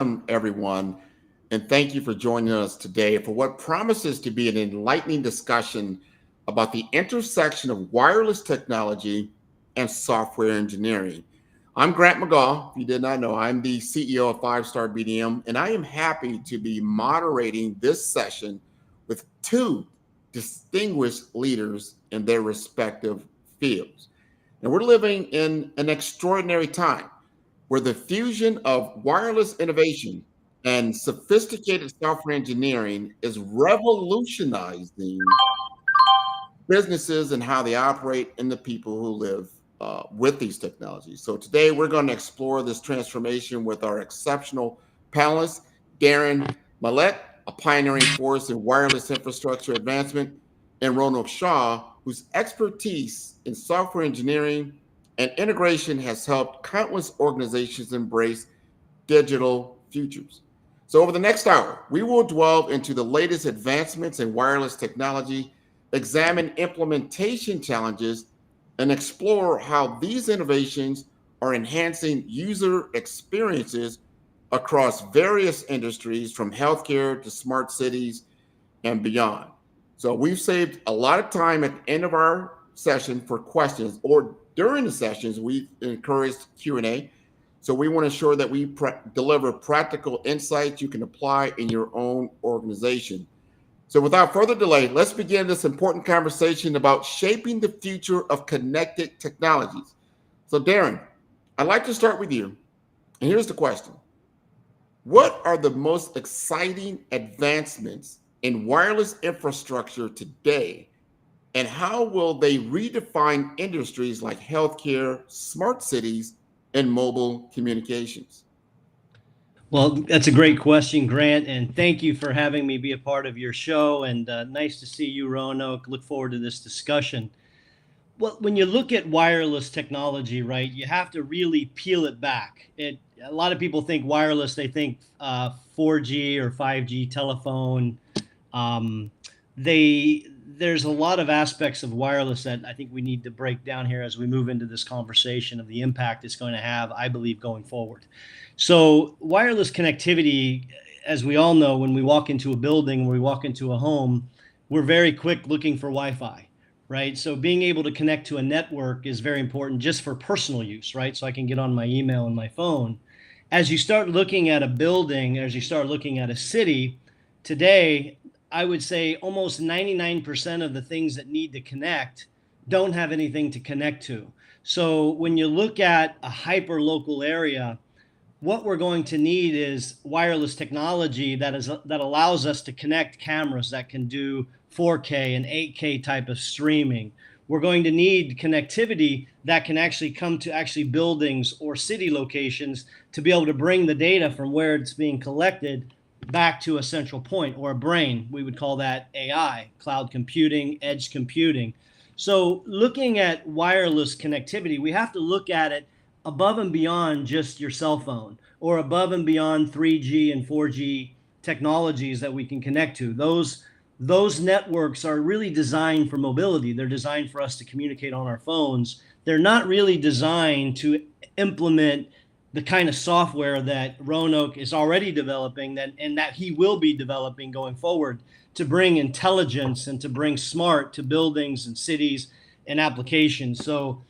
everyone, and thank you for joining us today for what promises to be an enlightening discussion about the intersection of wireless technology and software engineering. I'm Grant McGaw. If you did not know, I'm the CEO of Five Star BDM, and I am happy to be moderating this session with two distinguished leaders in their respective fields. And we're living in an extraordinary time where the fusion of wireless innovation and sophisticated software engineering is revolutionizing businesses and how they operate and the people who live with these technologies. So today we're going to explore this transformation with our exceptional panelists, Darren Millett, a pioneering force in wireless infrastructure advancement, and Ronald Shaw, whose expertise in software engineering and integration has helped countless organizations embrace digital futures. So, over the next hour, we will delve into the latest advancements in wireless technology, examine implementation challenges, and explore how these innovations are enhancing user experiences across various industries from healthcare to smart cities and beyond. So we've saved a lot of time at the end of our session for questions, or during the sessions we've encouraged Q&A. So we want to ensure that we deliver practical insights you can apply in your own organization. So without further delay, let's begin this important conversation about shaping the future of connected technologies. So Darren, I'd like to start with you. And here's the question. What are the most exciting advancements in wireless infrastructure today, and how will they redefine industries like healthcare, smart cities, and mobile communications? Well, that's a great question, Grant, and thank you for having me be a part of your show. And nice to see you, Roanoke. Look forward to this discussion. Well, when you look at wireless technology, right, you have to really peel it back. A lot of people think wireless; they think 4G or 5G telephone. Um, there's a lot of aspects of wireless that I think we need to break down here as we move into this conversation of the impact it's going to have, I believe, going forward. So wireless connectivity, as we all know, when we walk into a building, when we walk into a home, we're very quick looking for Wi-Fi, right? So being able to connect to a network is very important just for personal use, right? So I can get on my email and my phone. As you start looking at a building, as you start looking at a city, today, I would say almost 99% of the things that need to connect don't have anything to connect to. So when you look at a hyper local area, what we're going to need is wireless technology that allows us to connect cameras that can do 4K and 8K type of streaming. We're going to need connectivity that can actually come to actually buildings or city locations to be able to bring the data from where it's being collected back to a central point, or a brain. We would call that AI, cloud computing, edge computing. So looking at wireless connectivity, we have to look at it above and beyond just your cell phone, or above and beyond 3G and 4G technologies that we can connect to. Those networks are really designed for mobility. They're designed for us to communicate on our phones. They're not really designed to implement the kind of software that Roanoke is already developing, and that he will be developing going forward, to bring intelligence and to bring smart to buildings and cities and applications. So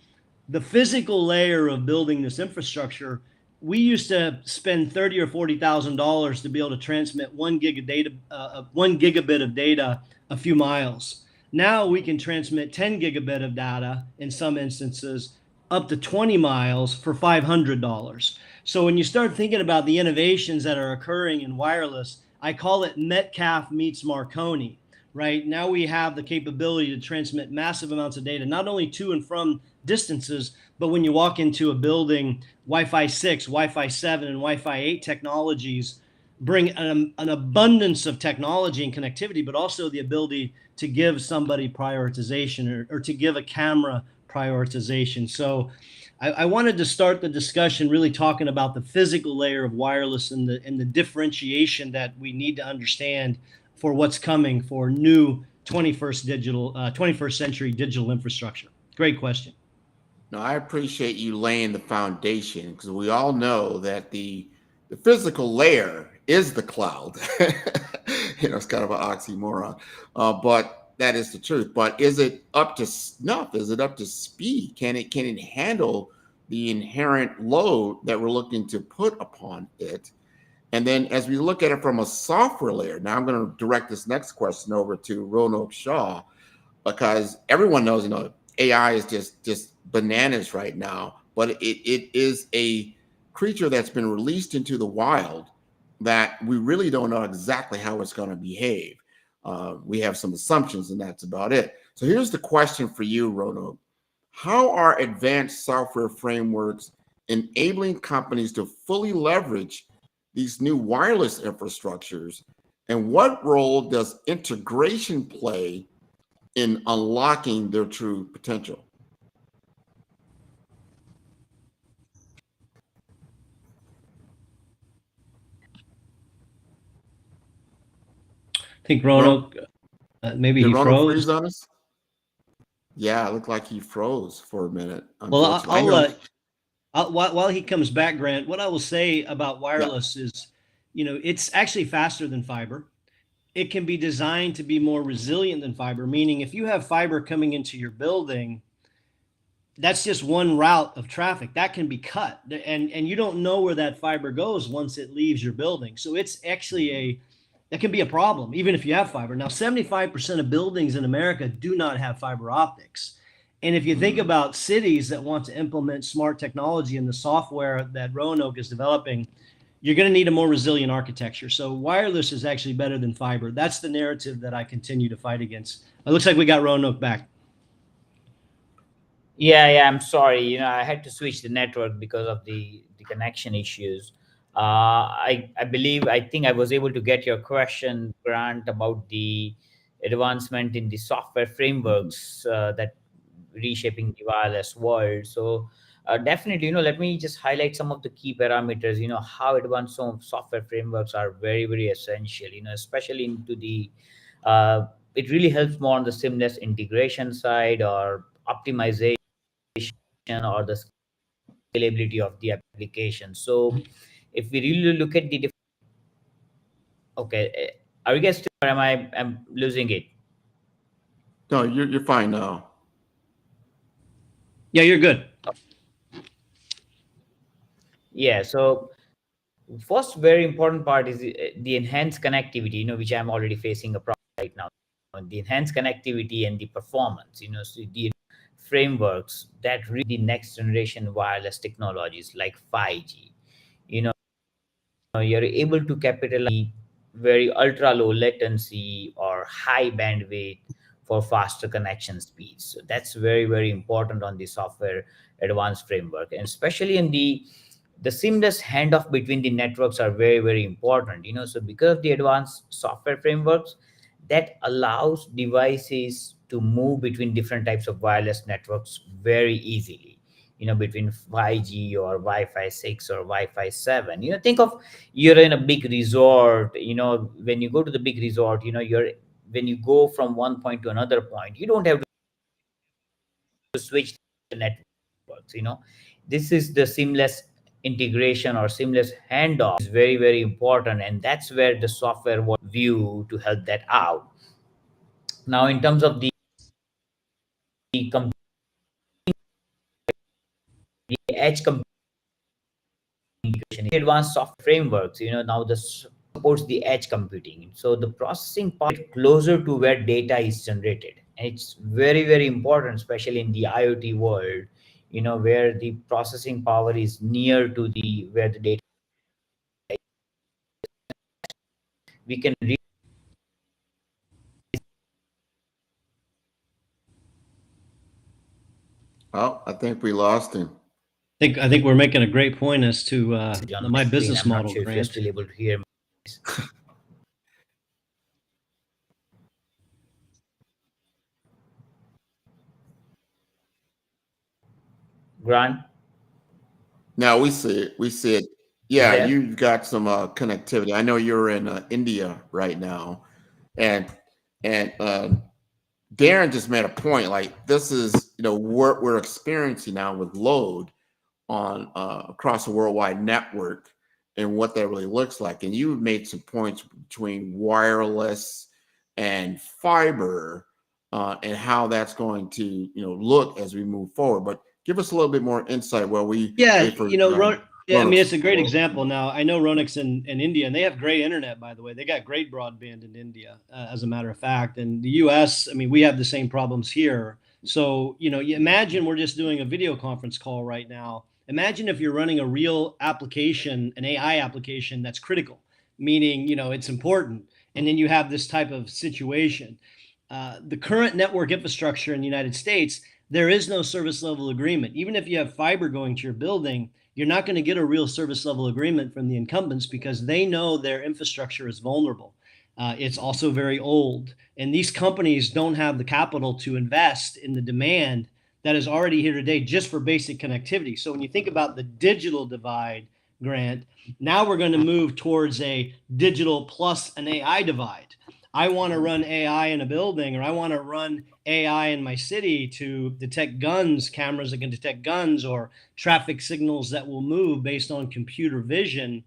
the physical layer of building this infrastructure, we used to spend $30,000 or $40,000 to be able to transmit 1 gigabit of data a few miles. Now we can transmit 10 gigabit of data in some instances up to 20 miles for $500. So when you start thinking about the innovations that are occurring in wireless, I call it Metcalf meets Marconi, right? Now we have the capability to transmit massive amounts of data, not only to and from distances, but when you walk into a building, Wi-Fi 6, Wi-Fi 7, and Wi-Fi 8 technologies bring an abundance of technology and connectivity, but also the ability to give somebody prioritization, or to give a camera prioritization. So I wanted to start the discussion really talking about the physical layer of wireless and the differentiation that we need to understand for what's coming for new 21st century digital infrastructure. Great question. Now, I appreciate you laying the foundation because we all know that the The physical layer is the cloud. It's kind of an oxymoron, but that is the truth. But is it up to snuff? Is it up to speed? Can it handle the inherent load that we're looking to put upon it? And then as we look at it from a software layer, now I'm going to direct this next question over to Roanoke Shaw, because everyone knows, AI is just bananas right now, but it is a creature that's been released into the wild that we really don't know exactly how it's going to behave. We have some assumptions, and that's about it. So here's the question for you, Roanoke. How are advanced software frameworks enabling companies to fully leverage these new wireless infrastructures? And what role does integration play in unlocking their true potential? I think Roanoke, maybe Did he Roanoke froze. freeze on us? Yeah, it looked like he froze for a minute. Well, Unfortunately, while he comes back, Grant, what I will say about yeah. wireless is, it's actually faster than fiber. It can be designed to be more resilient than fiber, meaning if you have fiber coming into your building, that's just one route of traffic that can be cut, and you don't know where that fiber goes once it leaves your building. So it's actually that can be a problem even if you have fiber. Now 75% of buildings in America do not have fiber optics, and if you think about cities that want to implement smart technology in the software that Roanoke is developing, you're going to need a more resilient architecture. So wireless is actually better than fiber. That's the narrative that I continue to fight against. It looks like we got Roanoke back. Yeah, I'm sorry. I had to switch the network because of the connection issues. I think I was able to get your question, Grant, about the advancement in the software frameworks that reshaping the wireless world. So definitely, let me just highlight some of the key parameters. How advanced some software frameworks are very, very essential. Especially into the it really helps more on the seamless integration side or optimization or the scalability of the application. So if we really look at the okay, are you guys still, or am losing it? No, you're fine now. Yeah, you're good. Yeah, so first very important part is the enhanced connectivity, which I'm already facing a problem right now. The enhanced connectivity and the performance, so the frameworks that really the next generation wireless technologies like 5G. You're able to capitalize very ultra low latency or high bandwidth for faster connection speeds. So that's very, very important on the software advanced framework, and especially in the seamless handoff between the networks are very, very important. So because of the advanced software frameworks that allows devices to move between different types of wireless networks very easily, between 5G or Wi-Fi 6 or Wi-Fi 7. Think of you're in a big resort. When you go to the big resort, when you go from one point to another point, you don't have to switch the networks. This is the seamless integration or seamless handoff is very, very important, and that's where the software view to help that out. Now, in terms of the edge computation, advanced software frameworks, now this supports the edge computing. So the processing part is closer to where data is generated. And it's very, very important, especially in the IoT world, where the processing power is near to where the data is. We can Oh, I think we lost him. I think we're making a great point as to my business I'm not model, sure if you're Grant. still able to hear me. Grant? Now we see it. We see it. Yeah, There? you've got some connectivity. I know you're in India right now, and Darren just made a point. Like this is what we're experiencing now with load on across a worldwide network, and what that really looks like. And you made some points between wireless and fiber, and how that's going to look as we move forward. But give us a little bit more insight while we wait for I mean, it's a great Ronak. example. Now, I know Ronak's in India, and they have great internet, by the way. They got great broadband in India, as a matter of fact. And the U.S., I mean, we have the same problems here. So, you imagine we're just doing a video conference call right now. Imagine if you're running a real application, an AI application that's critical, meaning, it's important. And then you have this type of situation. The current network infrastructure in the United States, there is no service level agreement. Even if you have fiber going to your building, you're not going to get a real service level agreement from the incumbents because they know their infrastructure is vulnerable. It's also very old. And these companies don't have the capital to invest in the demand that is already here today just for basic connectivity. So when you think about the digital divide, Grant, now we're going to move towards a digital plus an AI divide. I want to run AI in a building, or I want to run AI in my city to detect guns, cameras that can detect guns, or traffic signals that will move based on computer vision.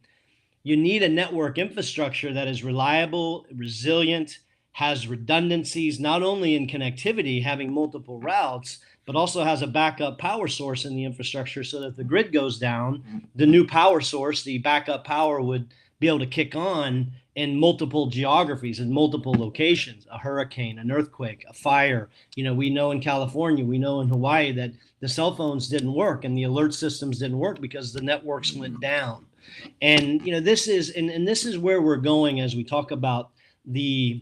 You need a network infrastructure that is reliable, resilient, has redundancies, not only in connectivity, having multiple routes, but also has a backup power source in the infrastructure so that if the grid goes down, the new power source, the backup power, would be able to kick on in multiple geographies, in multiple locations, a hurricane, an earthquake, a fire. We know in California, we know in Hawaii that the cell phones didn't work and the alert systems didn't work because the networks went down. And this is where we're going as we talk about the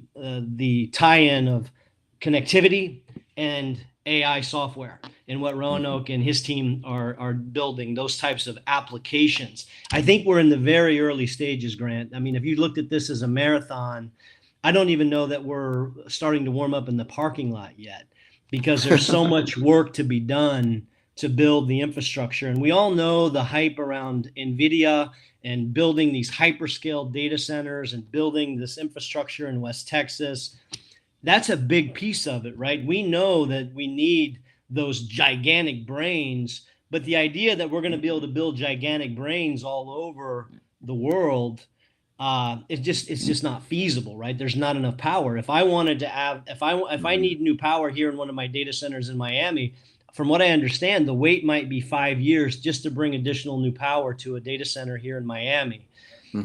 tie-in of connectivity and AI software and what Roanoke and his team are building, those types of applications. I think we're in the very early stages, Grant. I mean, if you looked at this as a marathon, I don't even know that we're starting to warm up in the parking lot yet because there's so much work to be done to build the infrastructure. And we all know the hype around NVIDIA and building these hyperscale data centers and building this infrastructure in West Texas. That's a big piece of it, right? We know that we need those gigantic brains, but the idea that we're going to be able to build gigantic brains all over the world, it's just not feasible, right? There's not enough power. If I wanted to have, if I need new power here in one of my data centers in Miami, from what I understand, the wait might be 5 years just to bring additional new power to a data center here in Miami.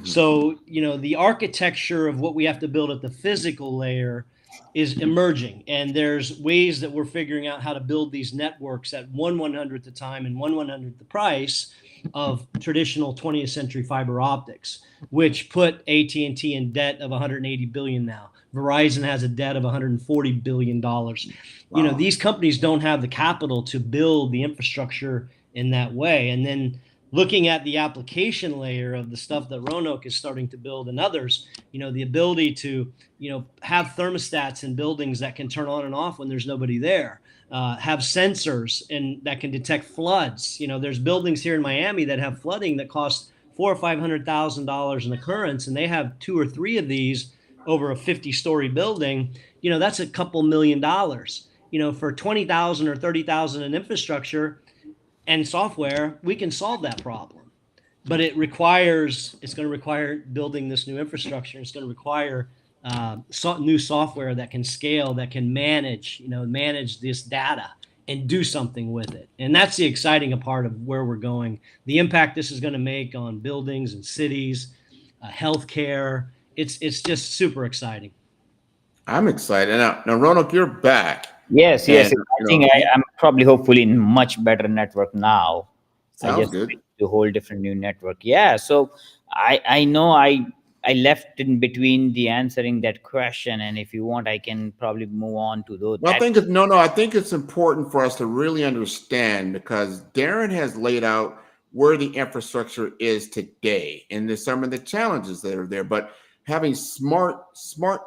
So, the architecture of what we have to build at the physical layer is emerging, and there's ways that we're figuring out how to build these networks at 1/100th the time and 1/100th the price of traditional 20th century fiber optics, which put AT&T in debt of $180 billion now. Verizon has a debt of $140 billion. Wow. These companies don't have the capital to build the infrastructure in that way. And then looking at the application layer of the stuff that Roanoke is starting to build and others, the ability to, have thermostats in buildings that can turn on and off when there's nobody there, have sensors and that can detect floods. There's buildings here in Miami that have flooding that cost $400,000 or $500,000 an occurrence, and they have 2 or 3 of these over a 50-story building. That's a couple $1 million. For $20,000 or $30,000 in infrastructure and software, we can solve that problem. But it's going to require building this new infrastructure. It's going to require new software that can scale, that can manage this data and do something with it. And that's the exciting part of where we're going. The impact this is going to make on buildings and cities, healthcare. It's just super exciting. I'm excited. Now Roanoke, you're back. Yes. I think I'm probably hopefully in much better network now. Sounds good. To whole different new network. Yeah. So I know I left in between the answering that question, and if you want, I can probably move on to those. Well, I think it's important for us to really understand, because Darren has laid out where the infrastructure is today, and there's some of the challenges that are there. But having smart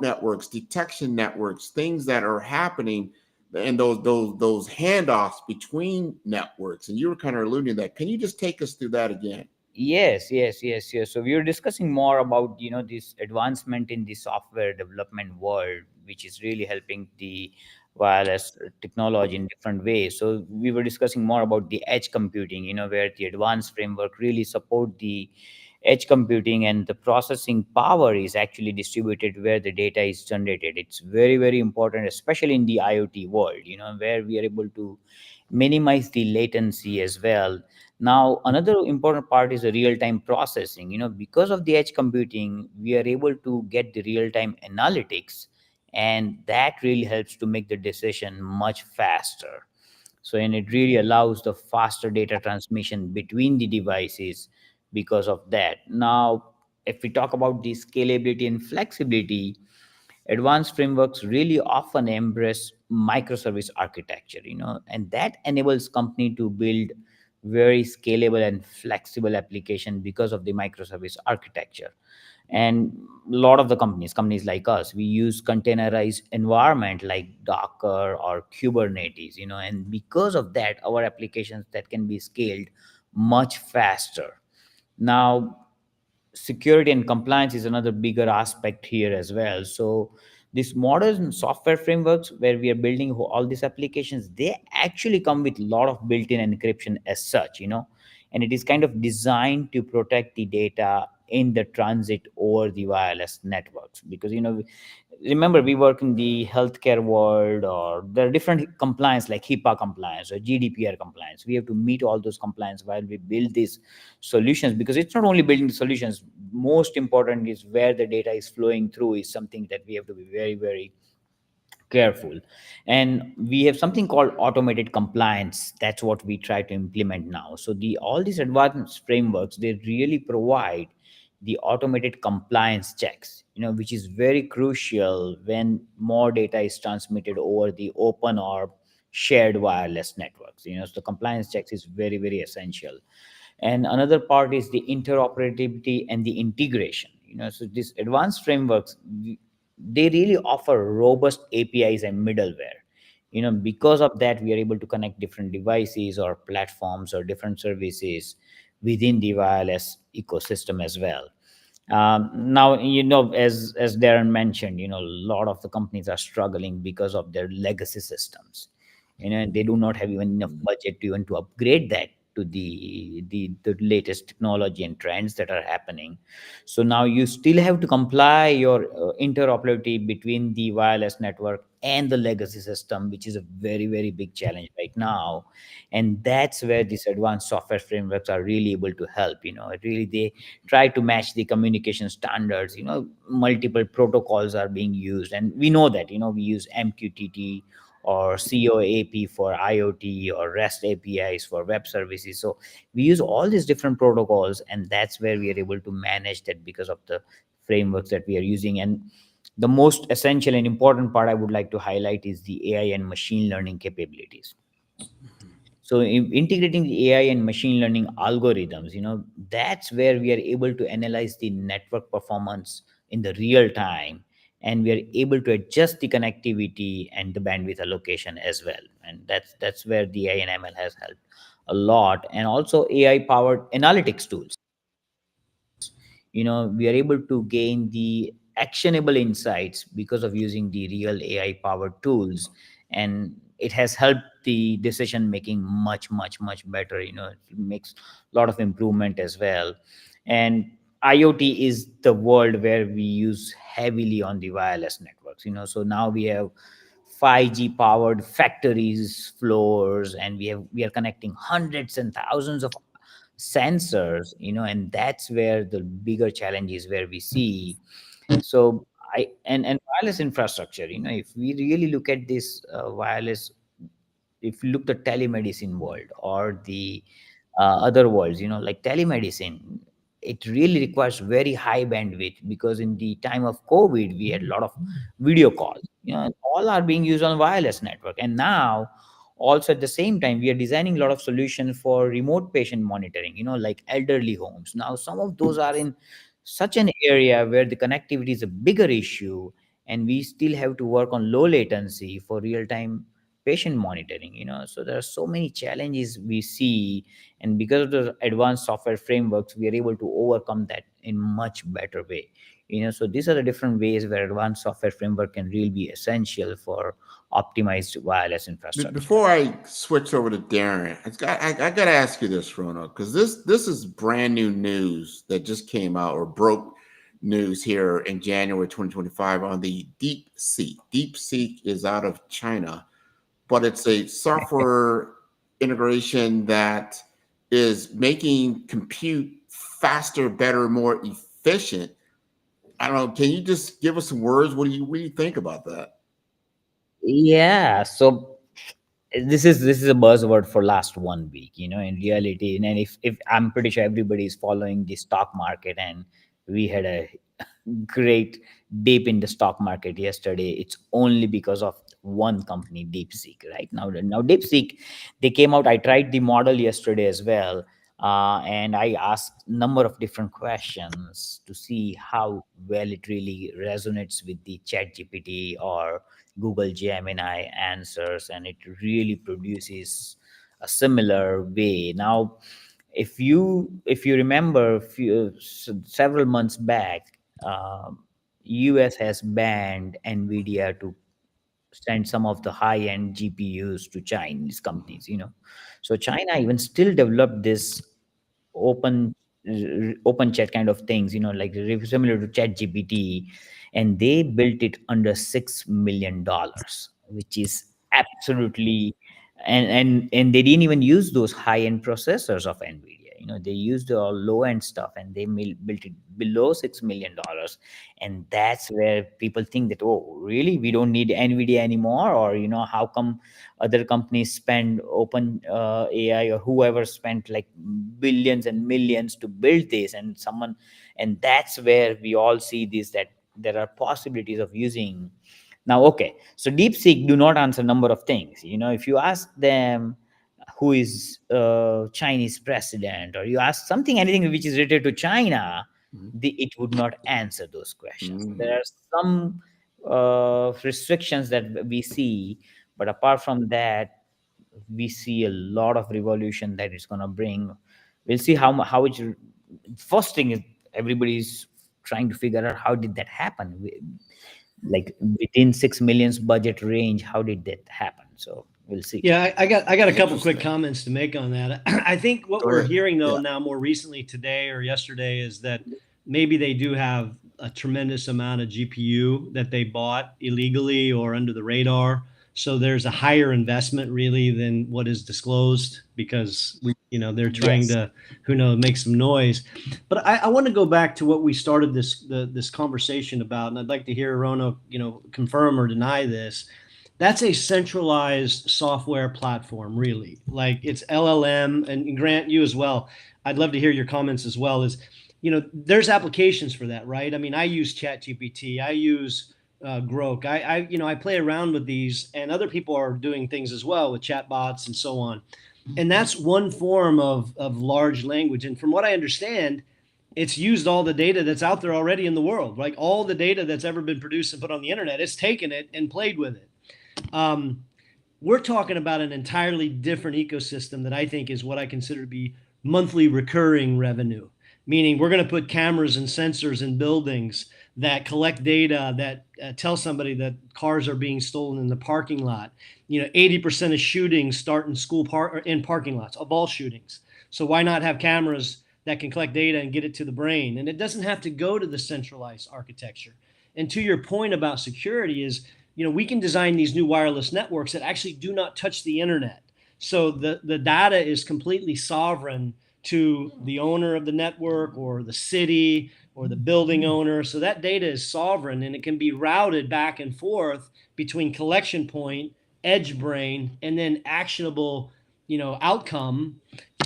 networks, detection networks, things that are happening, and those handoffs between networks, and you were kind of alluding to that. Can you just take us through that again? Yes. So we were discussing more about this advancement in the software development world, which is really helping the wireless technology in different ways. So we were discussing more about the edge computing, where the advanced framework really support the edge computing and the processing power is actually distributed where the data is generated. It's very, very important, especially in the IoT world, where we are able to minimize the latency as well. Now, another important part is the real-time processing. Because of the edge computing, we are able to get the real-time analytics, and that really helps to make the decision much faster. So, and it really allows the faster data transmission between the devices because of that. Now, if we talk about the scalability and flexibility, advanced frameworks really often embrace microservice architecture, and that enables company to build very scalable and flexible application because of the microservice architecture. And a lot of the companies like us, we use containerized environment like Docker or Kubernetes, and because of that, our applications that can be scaled much faster. Now, security and compliance is another bigger aspect here as well. So these modern software frameworks where we are building all these applications, they actually come with a lot of built-in encryption as such, and it is kind of designed to protect the data in the transit over the wireless networks. Because remember, we work in the healthcare world, or there are different compliance like HIPAA compliance or GDPR compliance. We have to meet all those compliance while we build these solutions, because it's not only building the solutions. Most important is where the data is flowing through is something that we have to be very, very careful. And we have something called automated compliance. That's what we try to implement now. So the all these advanced frameworks, they really provide the automated compliance checks, which is very crucial when more data is transmitted over the open or shared wireless networks. So the compliance checks is very, very essential. And another part is the interoperability and the integration. So these advanced frameworks, they really offer robust APIs and middleware. Because of that, we are able to connect different devices or platforms or different services within the wireless ecosystem as well. Now, as Darren mentioned, a lot of the companies are struggling because of their legacy systems. They do not have even enough budget to even to upgrade that to the latest technology and trends that are happening. So now you still have to comply your interoperability between the wireless network and the legacy system, which is a very, very big challenge right now. And that's where these advanced software frameworks are really able to help. It really, they try to match the communication standards. Multiple protocols are being used, and we know that, we use MQTT or COAP for IoT or REST APIs for web services. So we use all these different protocols, and that's where we are able to manage that because of the frameworks that we are using. And the most essential and important part I would like to highlight is the AI and machine learning capabilities. So integrating the AI and machine learning algorithms, that's where we are able to analyze the network performance in the real time, and we are able to adjust the connectivity and the bandwidth allocation as well. And that's where the AI and ML has helped a lot. And also AI powered analytics tools. We are able to gain the actionable insights because of using the real AI powered tools, and it has helped the decision making much, much, much better. It makes a lot of improvement as well. And IoT is the world where we use heavily on the wireless networks. So now we have 5G powered factories floors, and we are connecting hundreds and thousands of sensors, and that's where the bigger challenge is, where we see. So and wireless infrastructure, if we really look at this wireless, if you look the telemedicine world or the other worlds, like telemedicine, it really requires very high bandwidth, because in the time of COVID, we had a lot of video calls, and all are being used on wireless network. And now also at the same time, we are designing a lot of solutions for remote patient monitoring, like elderly homes. Now some of those are in such an area where the connectivity is a bigger issue, and we still have to work on low latency for real time patient monitoring. So there are so many challenges we see, and because of the advanced software frameworks, we are able to overcome that in much better way. So these are the different ways where advanced software framework can really be essential for optimized wireless infrastructure. Before I switch over to Darren, I got to ask you this, Rono, because this is brand new news that just came out or broke news here in January 2025 on the DeepSeek. DeepSeek is out of China, but it's a software integration that is making compute faster, better, more efficient. I don't know. Can you just give us some words? What do you think about that? Yeah, so this is a buzzword for last 1 week, in reality. And if I'm pretty sure everybody is following the stock market, and we had a great dip in the stock market yesterday. It's only because of one company, DeepSeek. Right now DeepSeek, they came out. I tried the model yesterday as well, and I asked a number of different questions to see how well it really resonates with the ChatGPT or Google Gemini answers, and it really produces a similar way. Now, if you remember, several months back, US has banned Nvidia to send some of the high-end GPUs to Chinese companies. So China even still developed this open open chat kind of things, like similar to chat gpt, and they built it under $6 million, which is absolutely. And they didn't even use those high-end processors of Nvidia. They used the low end stuff, and they built it below $6 million. And that's where people think that, oh, really, we don't need Nvidia anymore? Or how come other companies spend open AI, or whoever spent like billions and millions to build this, and that's where we all see this, that there are possibilities of using. Now, okay, so DeepSeek do not answer number of things. If you ask them who is Chinese president, or you ask anything which is related to China, it would not answer those questions. There are some restrictions that we see, but apart from that, we see a lot of revolution that it's going to bring. We'll see how it. First thing is, everybody's trying to figure out how did that happen. Like within 6 million's budget range, how did that happen? So we'll see. Yeah, I got a couple quick comments to make on that. I think what we're hearing though now more recently today or yesterday is that maybe they do have a tremendous amount of GPU that they bought illegally or under the radar. So there's a higher investment really than what is disclosed, because they're trying to, who knows, make some noise. But I want to go back to what we started this conversation about, and I'd like to hear Rono, confirm or deny this. That's a centralized software platform, really. Like it's LLM, and Grant, you as well. I'd love to hear your comments as well. There's applications for that, right? I mean, I use ChatGPT, I use Grok. I play around with these, and other people are doing things as well with chatbots and so on. And that's one form of large language. And from what I understand, it's used all the data that's out there already in the world. Like all the data that's ever been produced and put on the internet, it's taken it and played with it. We're talking about an entirely different ecosystem that I think is what I consider to be monthly recurring revenue, meaning we're going to put cameras and sensors in buildings that collect data that tell somebody that cars are being stolen in the parking lot. 80% of shootings start in in parking lots of all shootings. So why not have cameras that can collect data and get it to the brain? And it doesn't have to go to the centralized architecture. And to your point about security is, we can design these new wireless networks that actually do not touch the internet. So the data is completely sovereign to the owner of the network or the city or the building owner. So that data is sovereign, and it can be routed back and forth between collection point, edge brain, and then actionable, outcome.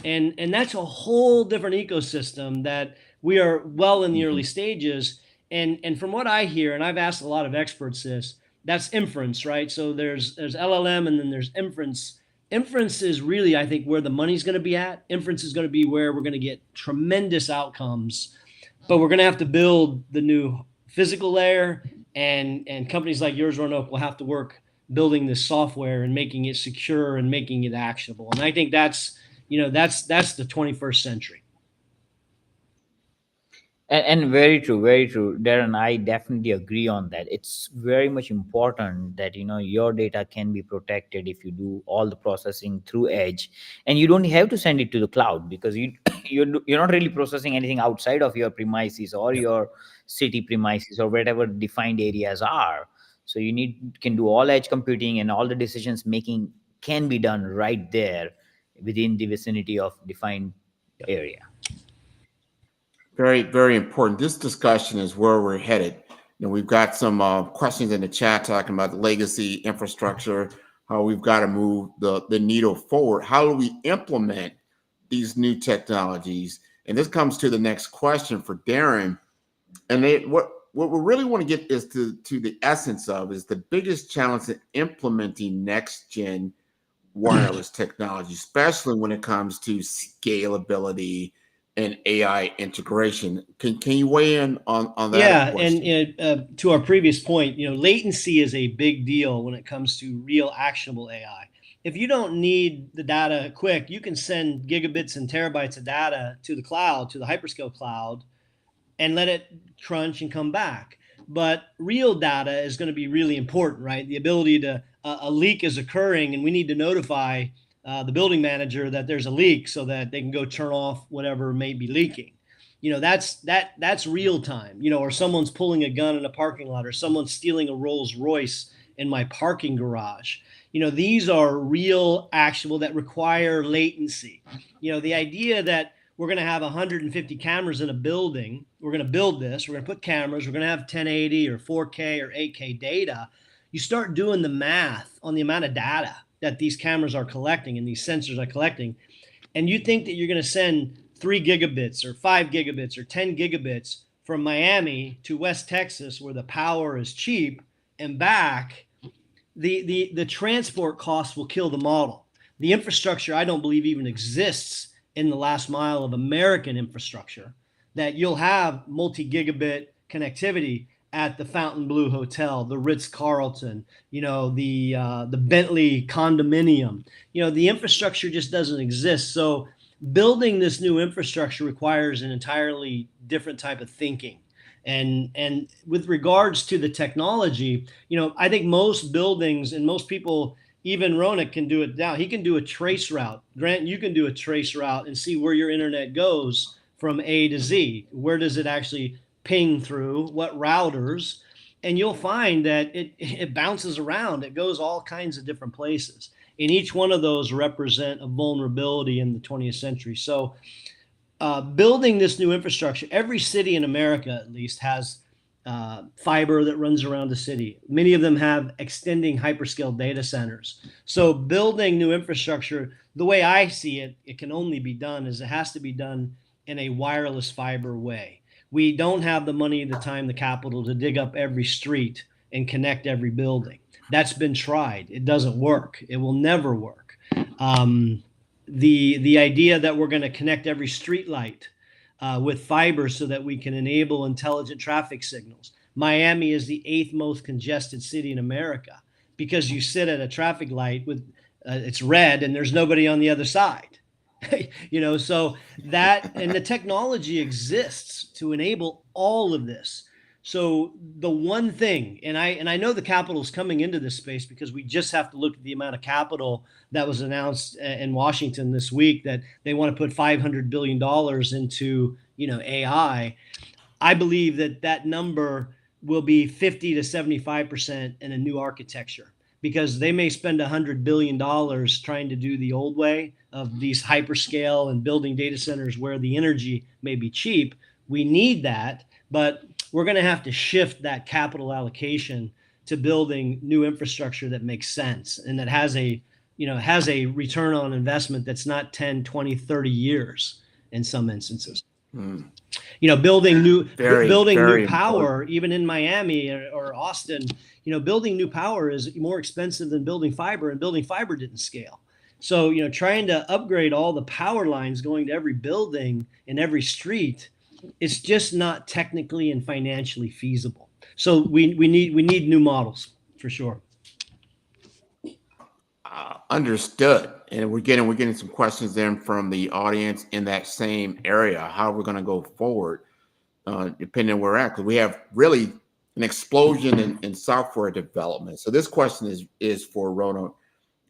And that's a whole different ecosystem that we are well in the early stages. And from what I hear, and I've asked a lot of experts this, that's inference, right? So there's LLM, and then there's inference. Inference is really, I think, where the money's going to be at. Inference is going to be where we're going to get tremendous outcomes, but we're going to have to build the new physical layer, and companies like yours, Roanoke, will have to work building this software and making it secure and making it actionable. And I think that's the 21st century. And very true, very true, Darren. I definitely agree on that. It's very much important that your data can be protected if you do all the processing through edge, and you don't have to send it to the cloud, because you're not really processing anything outside of your premises or your city premises or whatever defined areas are. So you can do all edge computing, and all the decisions making can be done right there within the vicinity of defined area. Very, very important. This discussion is where we're headed. We've got some questions in the chat talking about the legacy infrastructure, how we've got to move the needle forward. How do we implement these new technologies? And this comes to the next question for Darren. And what we really want to get is to the essence of is the biggest challenge in implementing next gen wireless technology, especially when it comes to scalability and AI integration. Can you weigh in on that Yeah, question? and to our previous point, latency is a big deal when it comes to real actionable AI. If you don't need the data quick, you can send gigabits and terabytes of data to the cloud, to the hyperscale cloud, and let it crunch and come back. But real data is going to be really important, right? The ability to a leak is occurring, and we need to notify the building manager that there's a leak so that they can go turn off whatever may be leaking. That's real time. Or someone's pulling a gun in a parking lot, or someone's stealing a Rolls Royce in my parking garage. These are real, actual that require latency. The idea that we're going to have 150 cameras in a building. We're going to build this. We're going to put cameras. We're going to have 1080 or 4K or 8K data. You start doing the math on the amount of data that these cameras are collecting and these sensors are collecting, and you think that you're going to send 3 gigabits or 5 gigabits or 10 gigabits from Miami to West Texas, where the power is cheap, and back, the transport costs will kill the model. The infrastructure, I don't believe, even exists in the last mile of American infrastructure, that you'll have multi-gigabit connectivity at the Fontainebleau Hotel, the Ritz-Carlton, the Bentley condominium. The infrastructure just doesn't exist. So building this new infrastructure requires an entirely different type of thinking. And with regards to the technology, I think most buildings and most people, even Ronak can do it now. He can do a trace route. Grant, you can do a trace route and see where your internet goes from A to Z. Where does it actually ping through? What routers? And you'll find that it bounces around. It goes all kinds of different places. And each one of those represent a vulnerability in the 20th century. So building this new infrastructure, every city in America at least has fiber that runs around the city. Many of them have extending hyperscale data centers. So building new infrastructure, the way I see it, it can only be done is it has to be done in a wireless fiber way. We don't have the money, the time, the capital to dig up every street and connect every building. That's been tried. It doesn't work. It will never work. The idea that we're going to connect every street light with fiber so that we can enable intelligent traffic signals. Miami is the 8th most congested city in America because you sit at a traffic light with it's red and there's nobody on the other side. So that, and the technology exists to enable all of this. So the one thing, and I know the capital is coming into this space because we just have to look at the amount of capital that was announced in Washington this week, that they want to put $500 billion into AI. I believe that number will be 50 to 75% in a new architecture, because they may spend $100 billion trying to do the old way of these hyperscale and building data centers where the energy may be cheap. We need that, but we're going to have to shift that capital allocation to building new infrastructure that makes sense and that has a return on investment that's not 10, 20, 30 years in some instances. Building new power, even in Miami or Austin, building new power is more expensive than building fiber, and building fiber didn't scale. So, trying to upgrade all the power lines going to every building in every street, it's just not technically and financially feasible. So we need new models for sure. Understood. And we're getting some questions then from the audience in that same area. How we're going to go forward. depending on where we're at, because we have really an explosion in software development. So this question is for Rona.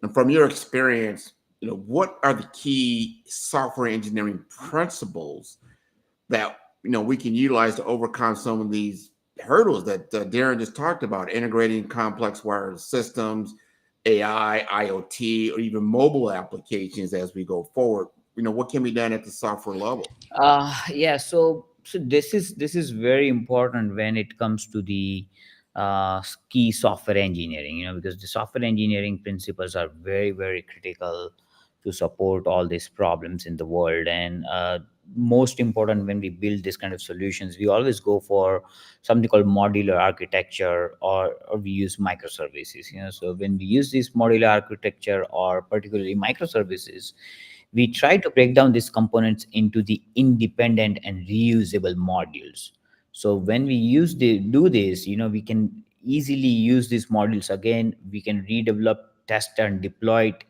And from your experience, what are the key software engineering principles that we can utilize to overcome some of these hurdles that Darren just talked about, integrating complex wireless systems, AI, IoT, or even mobile applications as we go forward? What can be done at the software level? Yeah, so this is very important when it comes to the key software engineering, because the software engineering principles are very, very critical to support all these problems in the world. And most important, when we build this kind of solutions, we always go for something called modular architecture, or we use microservices. So when we use this modular architecture, or particularly microservices, we try to break down these components into the independent and reusable modules. So when we do this, we can easily use these modules again. We can redevelop, test, and deploy it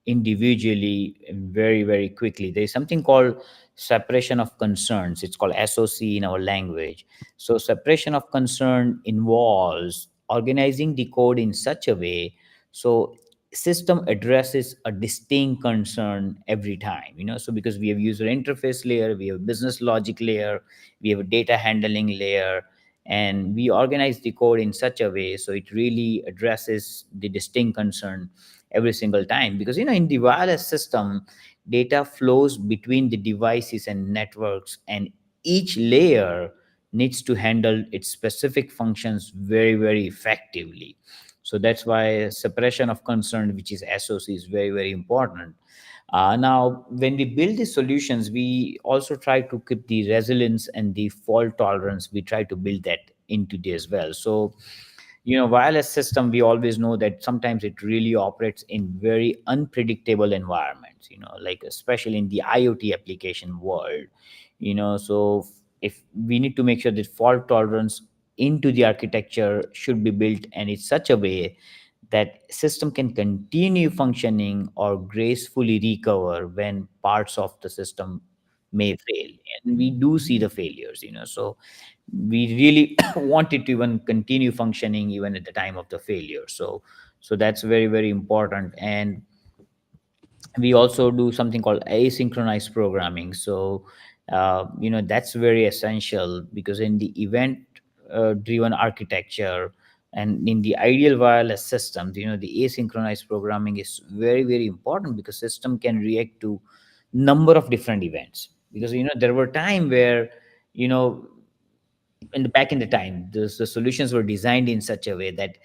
individually very, very quickly. There is something called separation of concerns. It's called SOC in our language. So separation of concern involves organizing the code in such a way so system addresses a distinct concern every time. So because we have user interface layer, we have business logic layer, we have a data handling layer, and we organize the code in such a way so it really addresses the distinct concern every single time. Because in the wireless system, data flows between the devices and networks, and each layer needs to handle its specific functions very, very effectively. So that's why separation of concern, which is SOC, is very, very important. Now, when we build these solutions, we also try to keep the resilience and the fault tolerance. We try to build that into this as well. So, wireless system, we always know that sometimes it really operates in very unpredictable environments, like especially in the IoT application world. So if we need to make sure that fault tolerance into the architecture should be built and in such a way that system can continue functioning or gracefully recover when parts of the system may fail. And we do see the failures. So we really want it to even continue functioning even at the time of the failure. So that's very, very important. And we also do something called asynchronous programming. So that's very essential, because in the event driven architecture and in the ideal wireless systems, the asynchronous programming is very, very important, because system can react to number of different events. Because there were time where you know back in the time, the solutions were designed in such a way that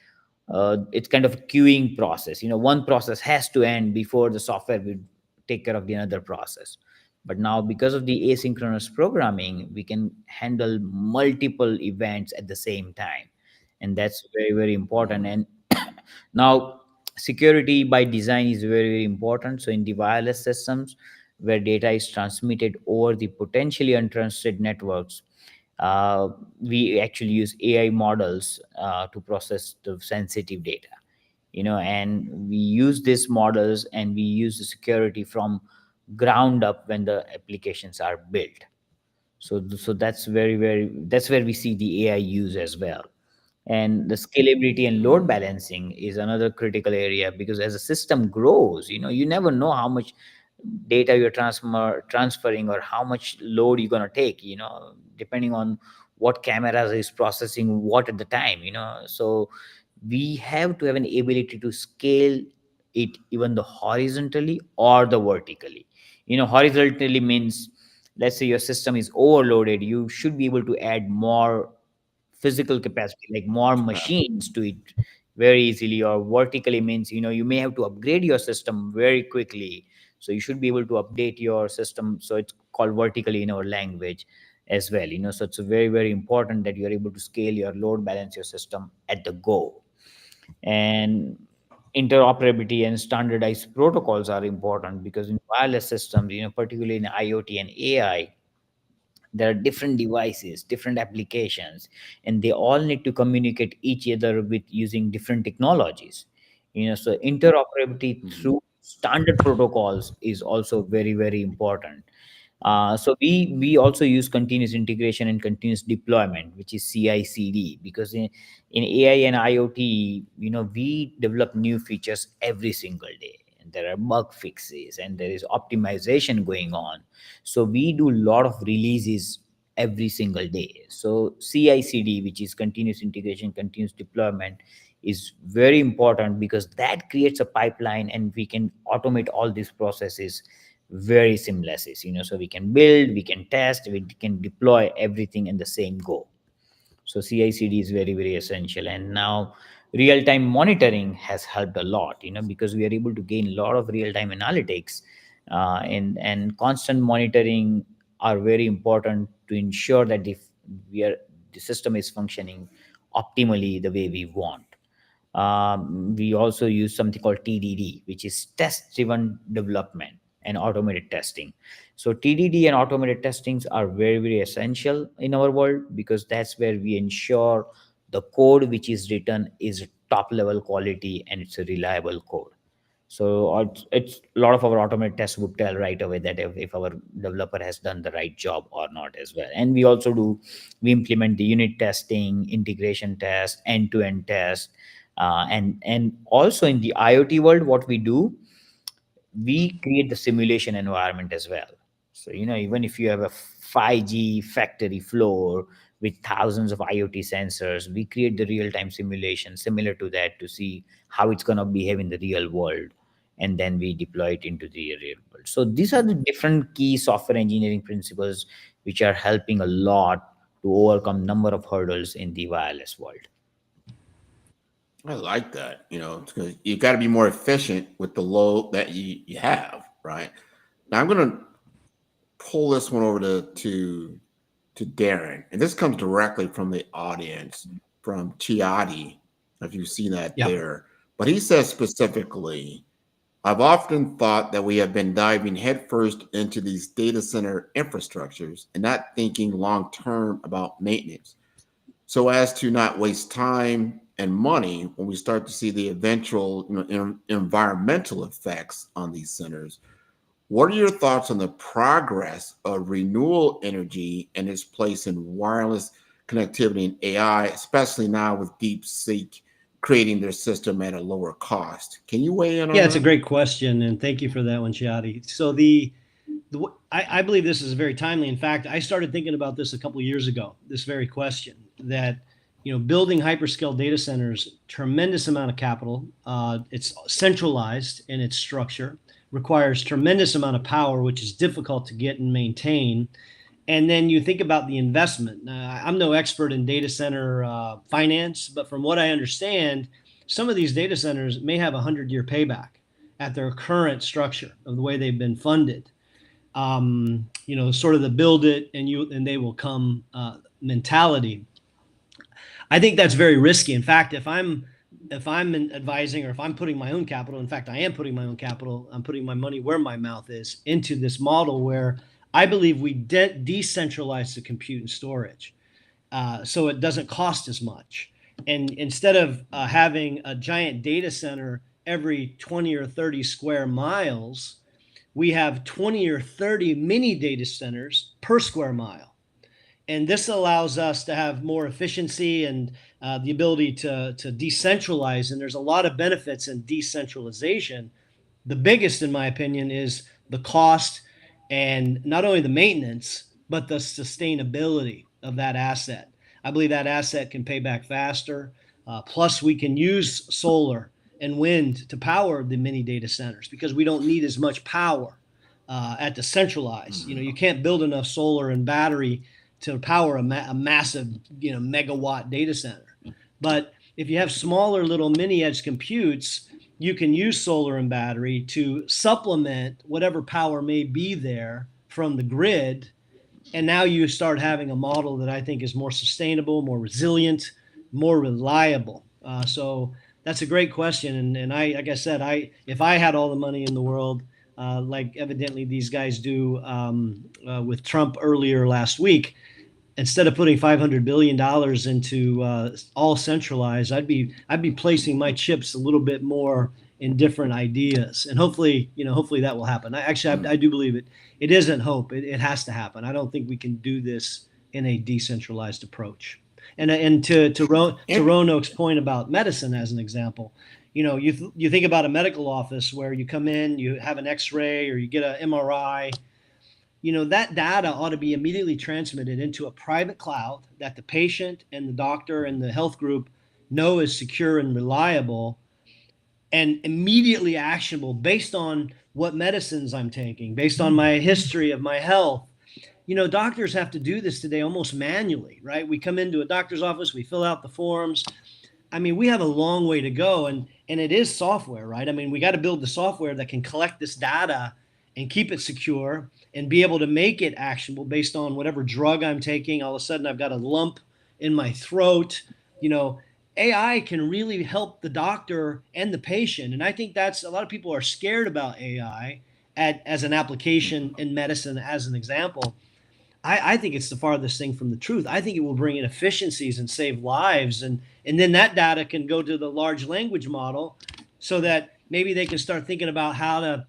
it's kind of a queuing process. One process has to end before the software will take care of the another process. But now, because of the asynchronous programming, we can handle multiple events at the same time, and that's very, very important. And now, security by design is very, very important. So in the wireless systems, where data is transmitted over the potentially untrusted networks, we actually use AI models to process the sensitive data. And we use these models, and we use the security from ground up when the applications are built. So that's very, very, that's where we see the AI use as well. And the scalability and load balancing is another critical area, because as a system grows, you never know how much data you're transferring, or how much load you're going to take, depending on what cameras is processing what at the time. So we have to have an ability to scale it even the horizontally or the vertically. Horizontally means, let's say your system is overloaded, you should be able to add more physical capacity, like more machines to it very easily. Or vertically means, you may have to upgrade your system very quickly, so you should be able to update your system. So it's called vertically in our language as well. So it's very, very important that you are able to scale your load balance your system at the go. And interoperability and standardized protocols are important, because in wireless systems, particularly in IoT and AI, there are different devices, different applications, and they all need to communicate each other with using different technologies. So interoperability Mhm. through standard protocols is also very, very important. So we also use continuous integration and continuous deployment, which is CI/CD, because in AI and IoT, we develop new features every single day, and there are bug fixes and there is optimization going on. So we do a lot of releases every single day. So CI/CD, which is continuous integration, continuous deployment, is very important because that creates a pipeline and we can automate all these processes very seamless, so we can build, we can test, we can deploy everything in the same go. So CI/CD is very, very essential. And now real-time monitoring has helped a lot, because we are able to gain a lot of real-time analytics, and constant monitoring are very important to ensure that if the system is functioning optimally the way we want. We also use something called TDD, which is test driven development and automated testing. So TDD and automated testings are very, very essential in our world, because that's where we ensure the code which is written is top level quality and it's a reliable code. So it's a lot of our automated tests would tell right away that if our developer has done the right job or not as well. And we implement the unit testing, integration test, end-to-end test, and also in the IoT world, what we do, we create the simulation environment as well. So even if you have a 5G factory floor with thousands of IoT sensors, we create the real-time simulation similar to that to see how it's going to behave in the real world, and then we deploy it into the real world. So these are the different key software engineering principles which are helping a lot to overcome number of hurdles in the wireless world. I like that. Because you got to be more efficient with the load that you have, right? Now I'm going to pull this one over to Darren, and this comes directly from the audience from Chiadi, if you've seen that there. But he says specifically, I've often thought that we have been diving headfirst into these data center infrastructures and not thinking long term about maintenance, so as to not waste time and money when we start to see the eventual environmental effects on these centers. What are your thoughts on the progress of renewable energy and its place in wireless connectivity and AI, especially now with DeepSeek creating their system at a lower cost? Can you weigh in on that? Yeah, it's a great question, and thank you for that one, Chiadi. So I believe this is very timely. In fact, I started thinking about this a couple of years ago, this very question, that building hyperscale data centers, tremendous amount of capital. It's centralized in its structure, requires tremendous amount of power, which is difficult to get and maintain. And then you think about the investment. I'm no expert in data center finance, but from what I understand, some of these data centers may have 100-year payback at their current structure of the way they've been funded. Sort of the build it and they will come mentality. I think that's very risky. In fact, if I'm advising, or if I'm putting my own capital, in fact, I am putting my own capital, I'm putting my money where my mouth is, into this model where I believe we decentralize the compute and storage, so it doesn't cost as much. And instead of having a giant data center every 20 or 30 square miles, we have 20 or 30 mini data centers per square mile. And this allows us to have more efficiency and the ability to decentralize. And there's a lot of benefits in decentralization. The biggest, in my opinion, is the cost, and not only the maintenance, but the sustainability of that asset. I believe that asset can pay back faster. Plus, we can use solar and wind to power the mini data centers because we don't need as much power at the centralized. You can't build enough solar and battery to power a massive, megawatt data center. But if you have smaller little mini edge computes, you can use solar and battery to supplement whatever power may be there from the grid. And now you start having a model that I think is more sustainable, more resilient, more reliable. So that's a great question. And I, like I said, if I had all the money in the world, like evidently these guys do with Trump earlier last week, instead of putting $500 billion into all centralized, I'd be placing my chips a little bit more in different ideas. And hopefully, hopefully that will happen. I do believe it. It isn't hope. It has to happen. I don't think we can do this in a decentralized approach. And to Roanoke's point about medicine as an example, you think about a medical office where you come in, you have an X-ray or you get an MRI. That data ought to be immediately transmitted into a private cloud that the patient and the doctor and the health group know is secure and reliable and immediately actionable based on what medicines I'm taking, based on my history of my health. Doctors have to do this today almost manually, right? We come into a doctor's office, we fill out the forms. I mean, we have a long way to go, and it is software, right? I mean, we got to build the software that can collect this data and keep it secure and be able to make it actionable based on whatever drug I'm taking. All of a sudden, I've got a lump in my throat. AI can really help the doctor and the patient, and I think that's a lot of people are scared about AI as an application in medicine, as an example. I think it's the farthest thing from the truth. I think it will bring in efficiencies and save lives. And then that data can go to the large language model so that maybe they can start thinking about how to,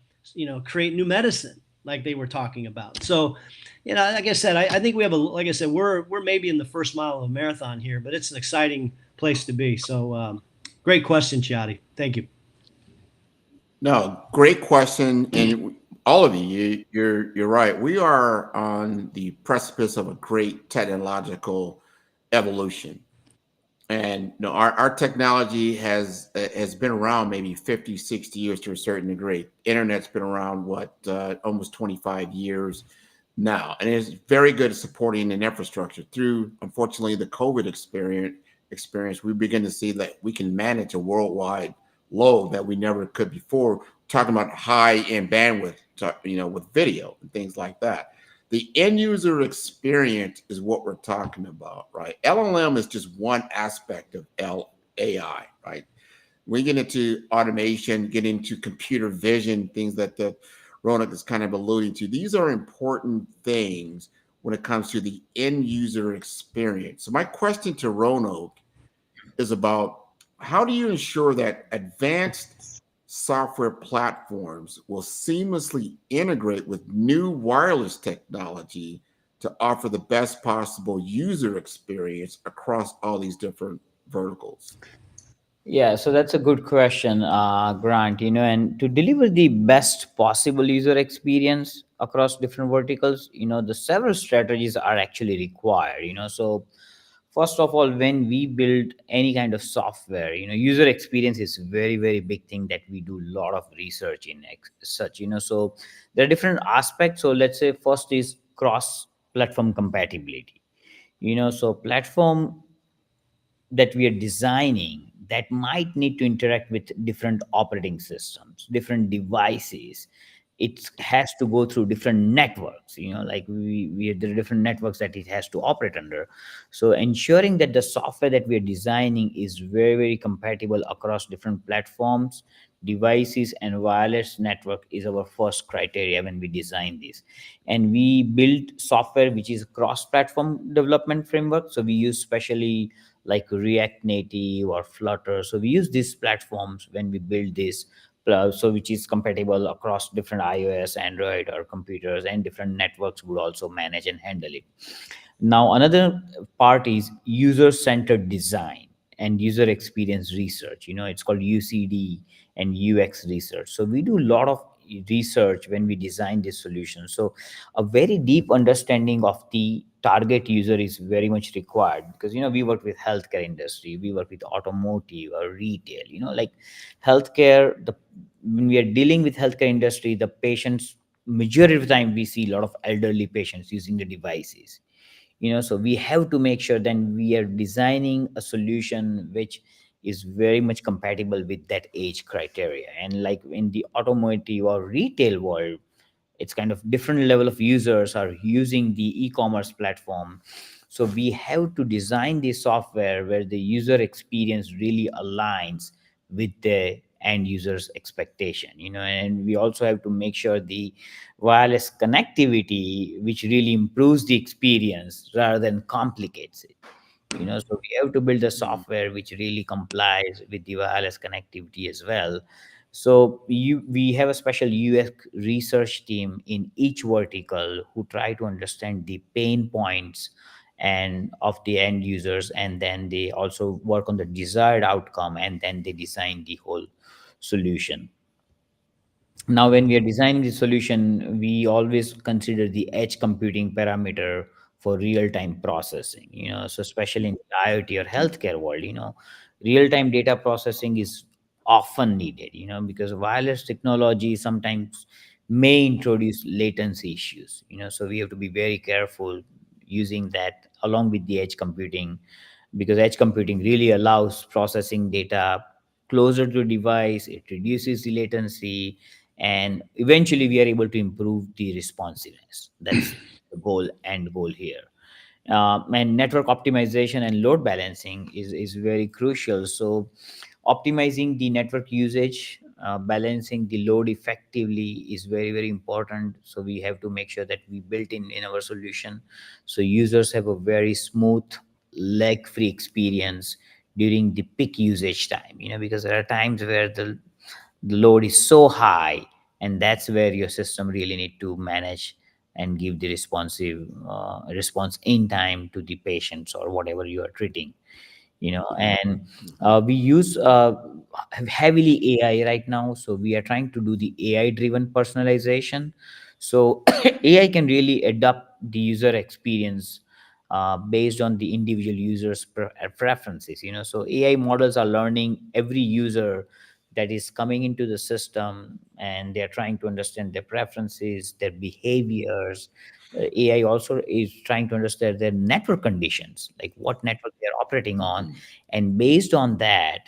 create new medicine like they were talking about. So, like I said, I think we have like I said, we're maybe in the first mile of a marathon here, but it's an exciting place to be. So great question, Chadi. Thank you. No, great question. And all of you're right. We are on the precipice of a great technological evolution. And our technology has been around maybe 50, 60 years to a certain degree. Internet's been around, almost 25 years now. And it's very good at supporting an infrastructure. Through, unfortunately, the COVID experience, we begin to see that we can manage a worldwide load that we never could before, talking about high-end bandwidth, with video and things like that. The end user experience is what we're talking about, right? LLM is just one aspect of AI, right? We get into automation, get into computer vision, things that Roanoke is kind of alluding to. These are important things when it comes to the end user experience. So my question to Roanoke is about, how do you ensure that advanced software platforms will seamlessly integrate with new wireless technology to offer the best possible user experience across all these different verticals? Yeah, so that's a good question, Grant. And to deliver the best possible user experience across different verticals, the several strategies are actually required. So first of all, when we build any kind of software, user experience is very, very big thing that we do a lot of research in such. So there are different aspects. So let's say first is cross platform compatibility. So platform that we are designing that might need to interact with different operating systems, different devices. It has to go through different networks, like there are different networks that it has to operate under. So ensuring that the software that we are designing is very, very compatible across different platforms, devices, and wireless network is our first criteria when we design this. And we build software which is cross-platform development framework. So we use specially like React Native or Flutter. So we use these platforms when we build this, so which is compatible across different iOS, Android, or computers, and different networks would also manage and handle it. Now, another part is user-centered design and user experience research. It's called UCD and UX research. So we do a lot of research when we design this solution. So a very deep understanding of the target user is very much required, because we work with healthcare industry, we work with automotive or retail. Like healthcare, when we are dealing with healthcare industry, the patients, majority of the time we see a lot of elderly patients using the devices. So we have to make sure then we are designing a solution which is very much compatible with that age criteria. And like in the automotive or retail world, it's kind of different level of users are using the e-commerce platform. So we have to design the software where the user experience really aligns with the end user's expectation. And we also have to make sure the wireless connectivity which really improves the experience rather than complicates it. So we have to build a software which really complies with the wireless connectivity as well. So we have a special UX research team in each vertical who try to understand the pain points and of the end users, and then they also work on the desired outcome, and then they design the whole solution. Now, when we are designing the solution, we always consider the edge computing parameter for real-time processing, so especially in the IoT or healthcare world, real-time data processing is often needed, because wireless technology sometimes may introduce latency issues, so we have to be very careful using that along with the edge computing, because edge computing really allows processing data closer to device. It reduces the latency, and eventually we are able to improve the responsiveness. That's the end goal here. And network optimization and load balancing is very crucial. So optimizing the network usage, balancing the load effectively is very, very important. So we have to make sure that we built in our solution so users have a very smooth lag free experience during the peak usage time, because there are times where the load is so high, and that's where your system really need to manage and give the responsive response in time to the patients or whatever you are treating. And we use heavily AI right now, so we are trying to do the AI driven personalization. So AI can really adapt the user experience based on the individual users preferences. So AI models are learning every user that is coming into the system, and they're trying to understand their preferences, their behaviors. AI also is trying to understand their network conditions, like what network they're operating on. And based on that,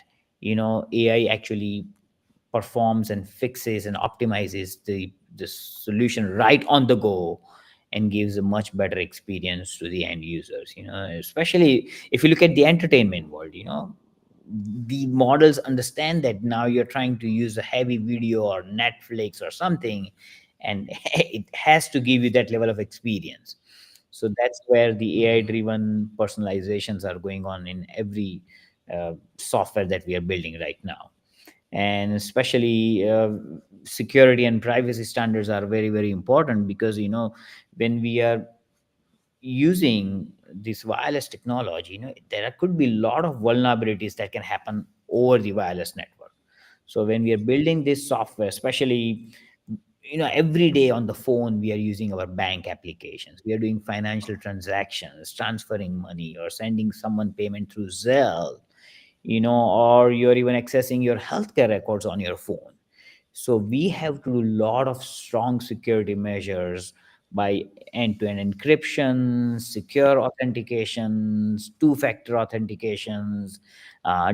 AI actually performs and fixes and optimizes the solution right on the go, and gives a much better experience to the end users, especially if you look at the entertainment world. The models understand that now you're trying to use a heavy video or Netflix or something, and it has to give you that level of experience. So that's where the AI driven personalizations are going on in every software that we are building right now. And especially security and privacy standards are very, very important, because when we are using this wireless technology, there could be a lot of vulnerabilities that can happen over the wireless network. So when we are building this software, especially, every day on the phone we are using our bank applications, we are doing financial transactions, transferring money or sending someone payment through Zelle, or you're even accessing your healthcare records on your phone. So we have to do a lot of strong security measures by end-to-end encryption, secure authentications, two-factor authentications,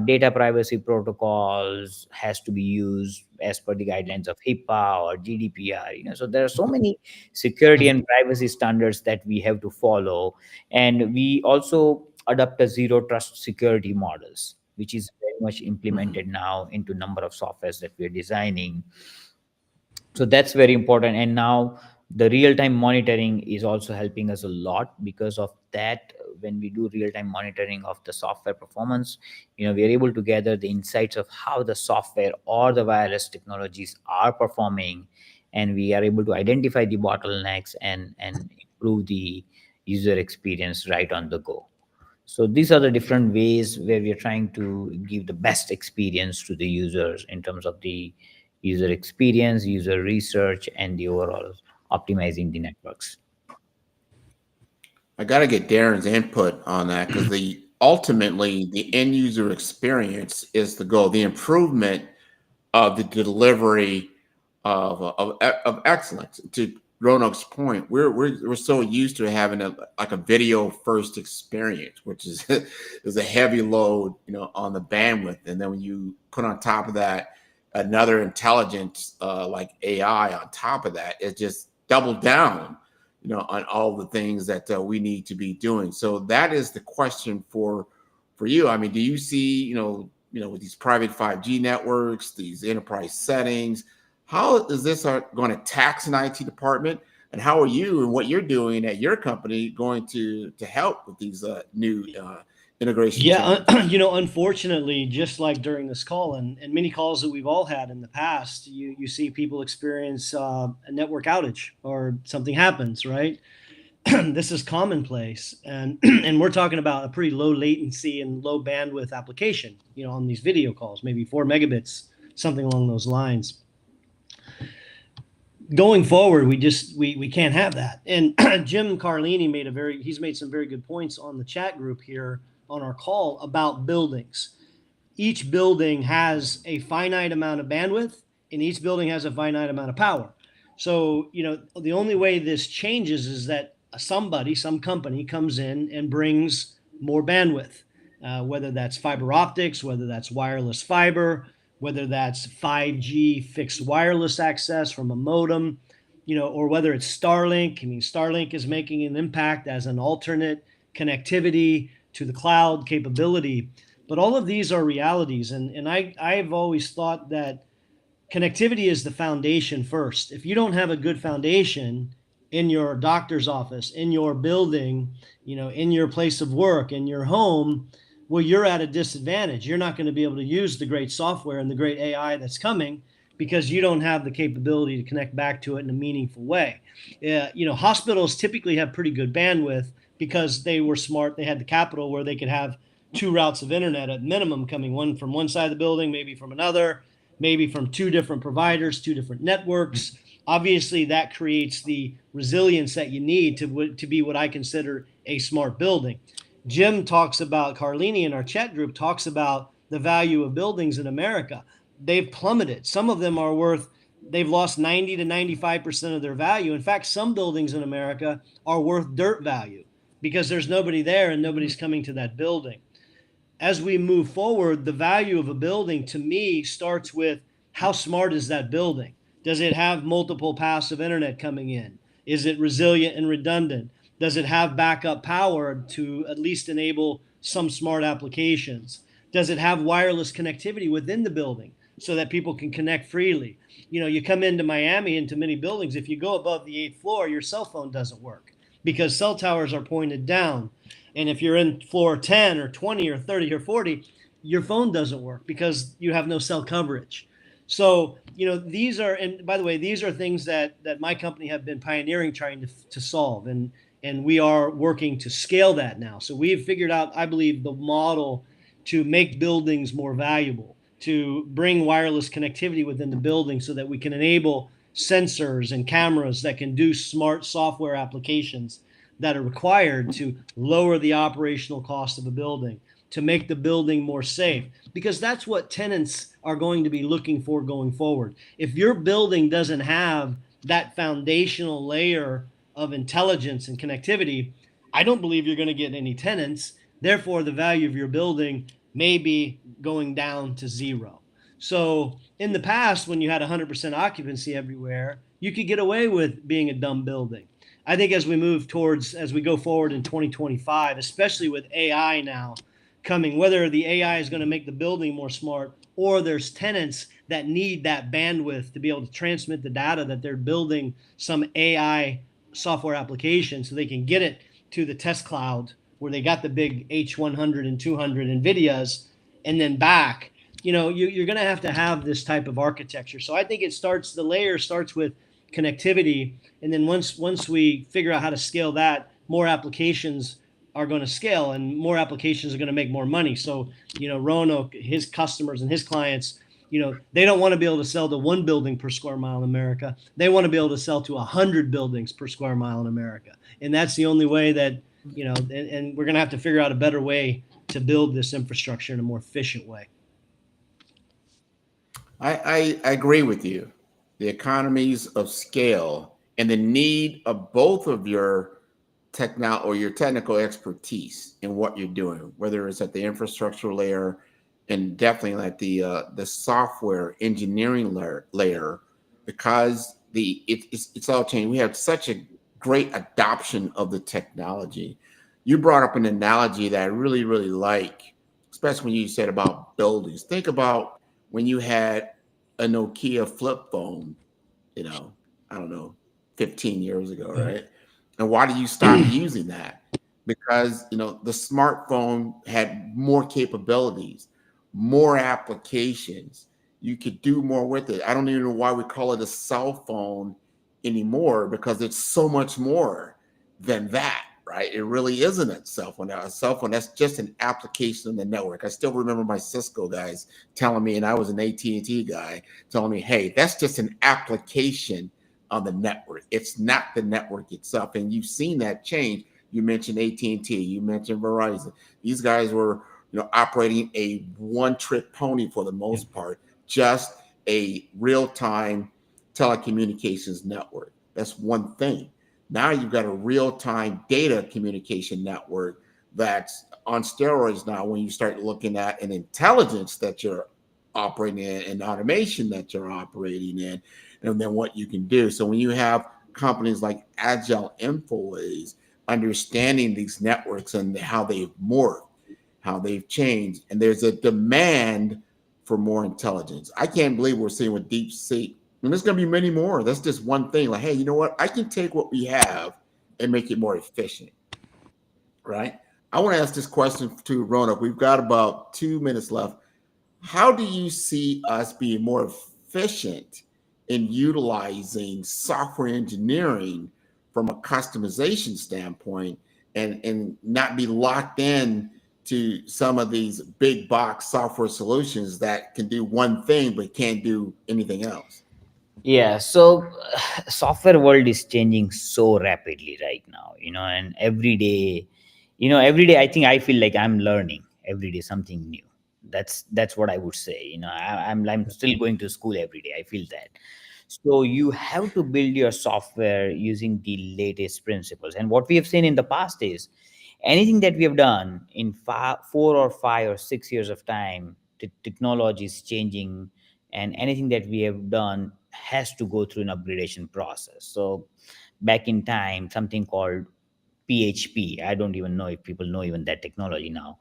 data privacy protocols has to be used as per the guidelines of HIPAA or GDPR. So there are so many security and privacy standards that we have to follow, and we also adopt a zero trust security models, which is very much implemented now into number of softwares that we're designing. So that's very important. And now the real time monitoring is also helping us a lot. Because of that, when we do real time monitoring of the software performance, we are able to gather the insights of how the software or the wireless technologies are performing, and we are able to identify the bottlenecks and improve the user experience right on the go. So these are the different ways where we are trying to give the best experience to the users in terms of the user experience, user research, and the overall optimizing the networks. I got to get Darren's input on that because the ultimately the end user experience is the goal. The improvement of the delivery of excellence. To Ronok's point, we're so used to having a video first experience, which is is a heavy load, on the bandwidth, and then when you put on top of that another intelligence like AI on top of that, it just doubled down, on all the things that we need to be doing. So that is the question for you. I mean, do you see, with these private 5G networks, these enterprise settings, how is this going to tax an IT department? And how are you and what you're doing at your company going to help with these new integration Yeah, challenge? unfortunately, just like during this call and many calls that we've all had in the past, you see people experience a network outage or something happens, right? This is commonplace, and and we're talking about a pretty low latency and low bandwidth application, on these video calls, maybe 4 megabits, something along those lines. Going forward, we can't have that. And Jim Carlini he's made some very good points on the chat group here on our call about buildings. Each building has a finite amount of bandwidth, and each building has a finite amount of power. So, the only way this changes is that some company comes in and brings more bandwidth, whether that's fiber optics, whether that's wireless fiber, whether that's 5G fixed wireless access from a modem, or whether it's Starlink. I mean, Starlink is making an impact as an alternate connectivity to the cloud capability. But all of these are realities. And I've always thought that connectivity is the foundation first. If you don't have a good foundation in your doctor's office, in your building, in your place of work, in your home, well, you're at a disadvantage. You're not going to be able to use the great software and the great AI that's coming because you don't have the capability to connect back to it in a meaningful way. Hospitals typically have pretty good bandwidth because they were smart. They had the capital where they could have 2 routes of internet at minimum coming, one from one side of the building, maybe from another, maybe from 2 different providers, 2 different networks. Obviously, that creates the resilience that you need to be what I consider a smart building. Jim Carlini in our chat group talks about the value of buildings in America. They've plummeted. Some of them they've lost 90 to 95% of their value. In fact, some buildings in America are worth dirt value because there's nobody there and nobody's coming to that building. As we move forward, the value of a building to me starts with how smart is that building? Does it have multiple paths of internet coming in? Is it resilient and redundant? Does it have backup power to at least enable some smart applications? Does it have wireless connectivity within the building so that people can connect freely? You come into Miami, into many buildings, if you go above the 8th floor, your cell phone doesn't work because cell towers are pointed down. And if you're in floor 10 or 20 or 30 or 40, your phone doesn't work because you have no cell coverage. So, these are, and by the way, these are things that my company have been pioneering, trying to solve. And we are working to scale that now. So we've figured out, I believe, the model to make buildings more valuable, to bring wireless connectivity within the building so that we can enable sensors and cameras that can do smart software applications that are required to lower the operational cost of a building, to make the building more safe, because that's what tenants are going to be looking for going forward. If your building doesn't have that foundational layer of intelligence and connectivity, I don't believe you're going to get any tenants. Therefore, the value of your building may be going down to 0. So in the past, when you had 100% occupancy everywhere, you could get away with being a dumb building. I think as we go forward in 2025, especially with AI now coming, whether the AI is going to make the building more smart or there's tenants that need that bandwidth to be able to transmit the data that they're building some AI software application so they can get it to the test cloud where they got the big H100 and 200 NVIDIAs and then back, you're going to have this type of architecture. So I think the layer starts with connectivity. And then once we figure out how to scale that, more applications are going to scale and more applications are going to make more money. So, Roanoke, his customers and his clients, they don't want to be able to sell to 1 building per square mile in America. They want to be able to sell to 100 buildings per square mile in America. And that's the only way that, and we're going to have to figure out a better way to build this infrastructure in a more efficient way. I agree with you. The economies of scale and the need of both of your technical expertise in what you're doing, whether it's at the infrastructure layer and definitely at the software engineering layer, because it's all changing. We have such a great adoption of the technology. You brought up an analogy that I really, really like, especially when you said about buildings. Think about when you had a Nokia flip phone, I don't know, 15 years ago, right? And why did you stop using that? because the smartphone had more capabilities, more applications. You could do more with it. I don't even know why we call it a cell phone anymore, because it's so much more than that, right? It really isn't a cell phone. Now, a cell phone, that's just an application in the network. I still remember my Cisco guys telling me, and I was an AT&T guy, telling me, hey, that's just an application on the network. It's not the network itself. And you've seen that change. You mentioned AT&T, you mentioned Verizon. These guys were, operating a one-trick pony for the most part, just a real-time telecommunications network. That's one thing. Now you've got a real-time data communication network that's on steroids now when you start looking at an intelligence that you're operating in and automation that you're operating in, and then what you can do. So when you have companies like Agile Infoways understanding these networks and how they've morphed, how they've changed, and there's a demand for more intelligence. I can't believe we're seeing with DeepSeek. And there's going to be many more. That's just one thing. Like, hey, you know what? I can take what we have and make it more efficient, right? I want to ask this question to Ronak. We've got about 2 minutes left. How do you see us being more efficient in utilizing software engineering from a customization standpoint, and not be locked in to some of these big box software solutions that can do one thing but can't do anything else? Yeah, so software world is changing so rapidly right now, and every day I think I feel like I'm learning every day something new. That's what I would say. I'm still going to school every day. I feel that. So you have to build your software using the latest principles. And what we have seen in the past is anything that we have done in 4 or 5 or 6 years of time, technology is changing, and anything that we have done has to go through an upgradation process. So back in time, something called PHP, I don't even know if people know even that technology now.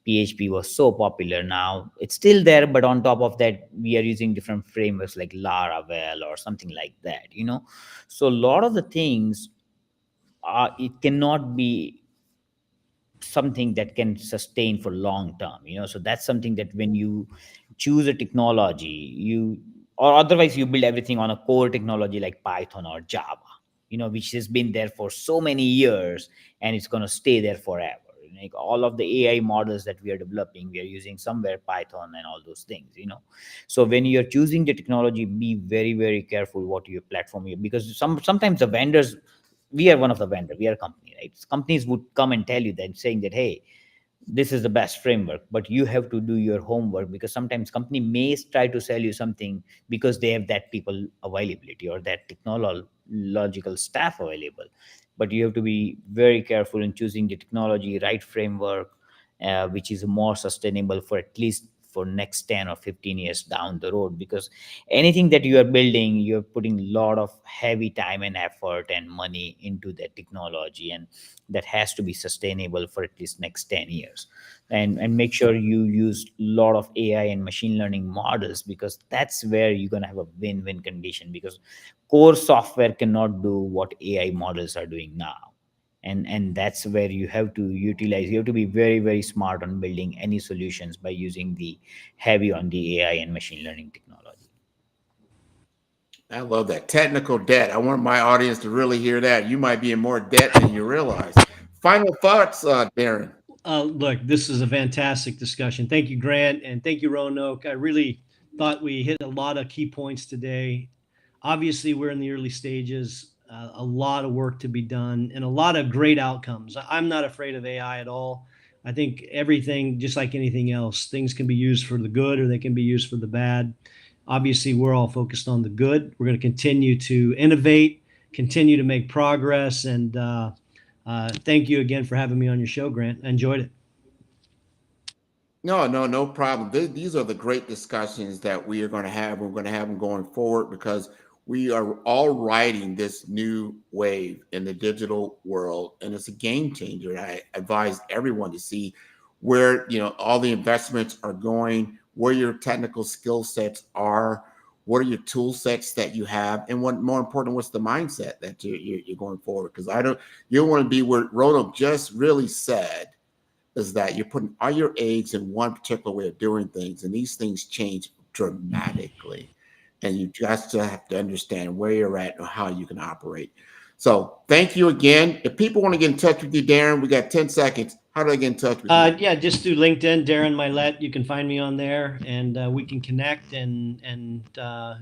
PHP was so popular. Now it's still there, but on top of that, we are using different frameworks like Laravel or something like that. So a lot of the things, it cannot be something that can sustain for long term. So that's something that when you choose a technology, or otherwise you build everything on a core technology like Python or Java, which has been there for so many years and it's going to stay there forever. Like all of the AI models that we are developing, we are using somewhere Python and all those things. So when you're choosing the technology, be very, very careful what your platform is, because sometimes the vendors, we are one of the vendor, we are a company, right? Companies would come and tell you that, saying that, hey, this is the best framework, but you have to do your homework, because sometimes company may try to sell you something because they have that people availability or that technological staff available. But you have to be very careful in choosing the technology right framework, which is more sustainable for at least for next 10 or 15 years down the road, because anything that you are building, you're putting a lot of heavy time and effort and money into that technology, and that has to be sustainable for at least next 10 years. And make sure you use a lot of AI and machine learning models, because that's where you're going to have a win-win condition, because core software cannot do what AI models are doing now. And that's where you have to utilize, you have to be very, very smart on building any solutions by using the heavy on the AI and machine learning technology. I love that. Technical debt. I want my audience to really hear that. You might be in more debt than you realize. Final thoughts, Darren. Look, this is a fantastic discussion. Thank you, Grant, and thank you, Roanoke. I really thought we hit a lot of key points today. Obviously, we're in the early stages, a lot of work to be done, and a lot of great outcomes. I'm not afraid of AI at all. I think everything, just like anything else, things can be used for the good or they can be used for the bad. Obviously, we're all focused on the good. We're going to continue to innovate, continue to make progress, and thank you again for having me on your show, Grant. I enjoyed it. No problem. These are the great discussions that we are going to have. We're going to have them going forward, because we are all riding this new wave in the digital world, and it's a game changer. I advise everyone to see where all the investments are going, where your technical skill sets are, What are your tool sets that you have? And what more important, what's the mindset that you're going forward? Because you don't want to be where Roanoke just really said, is that you're putting all your eggs in one particular way of doing things, and these things change dramatically. And you just have to understand where you're at and how you can operate. So thank you again. If people want to get in touch with you, Darren, we got 10 seconds. How do I get in touch with you? Yeah, just through LinkedIn, Darren Milet. You can find me on there, and we can connect and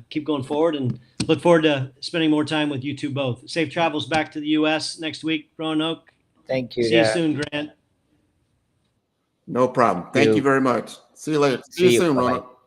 keep going forward. And look forward to spending more time with you two both. Safe travels back to the U.S. next week, Roanoke. Thank you. See you soon, Grant. No problem. Thank you very much. See you later. See you soon, Bye-bye. Roanoke.